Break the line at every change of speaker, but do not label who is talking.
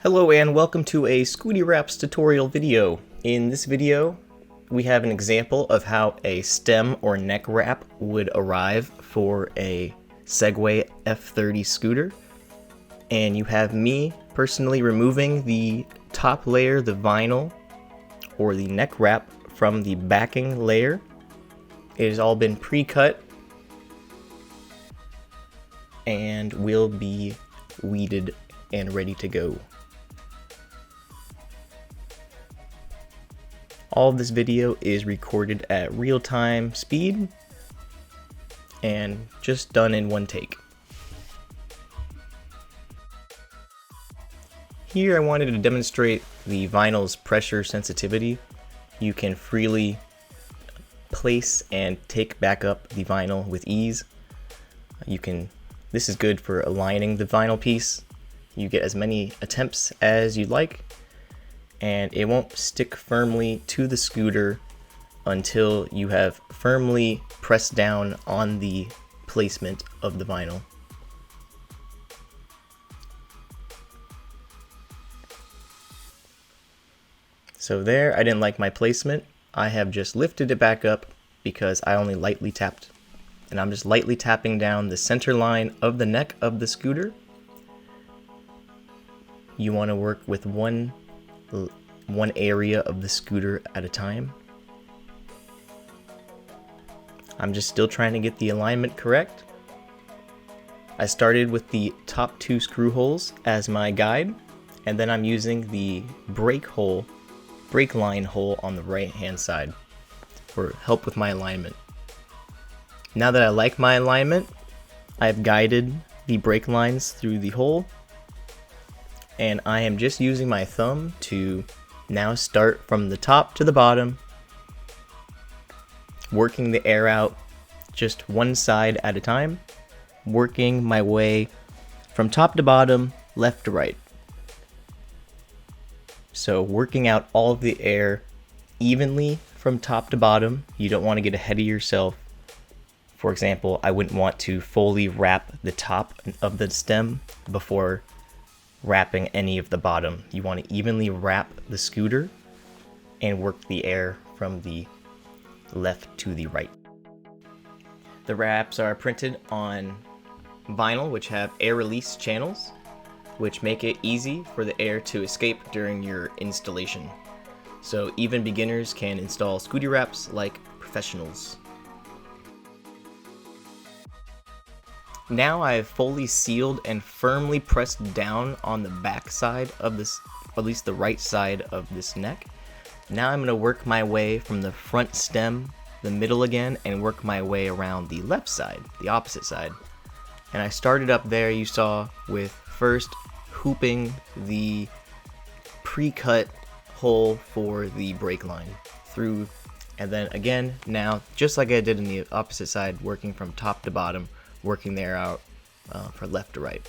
Hello and welcome to a NeckWrap's tutorial video. In this video, we have an example of how a stem or neck wrap would arrive for a Segway F30 scooter. And you have me personally removing the top layer, the vinyl, or the neck wrap from the backing layer. It has all been pre-cut and will be weeded and ready to go. All of this video is recorded at real-time speed and just done in one take. Here I wanted to demonstrate the vinyl's pressure sensitivity. You can freely place and take back up the vinyl with ease. This is good for aligning the vinyl piece. You get as many attempts as you'd like, and it won't stick firmly to the scooter until you have firmly pressed down on the placement of the vinyl. So there, I didn't like my placement. I have just lifted it back up because I only lightly tapped. And I'm just lightly tapping down the center line of the neck of the scooter. You want to work with one area of the scooter at a time. I'm just still trying to get the alignment correct. I started with the top two screw holes as my guide, and then I'm using the brake line hole on the right hand side for help with my alignment. Now that I like my alignment, I've guided the brake lines through the hole, and I am just using my thumb to now start from the top to the bottom, working the air out just one side at a time, working my way from top to bottom, left to right. So working out all of the air evenly from top to bottom. You don't want to get ahead of yourself. For example, I wouldn't want to fully wrap the top of the stem before wrapping any of the bottom. You want to evenly wrap the scooter and work the air from the left to the right. The wraps are printed on vinyl, which have air release channels, which make it easy for the air to escape during your installation. So even beginners can install NeckWraps like professionals. Now I have fully sealed and firmly pressed down on the back side of this, at least the right side of this neck. Now I'm going to work my way from the front stem, the middle again, and work my way around the left side, the opposite side. And I started up there, you saw, with first hooping the pre-cut hole for the brake line through, and then again, now, just like I did in the opposite side, working from top to bottom, working there out from left to right.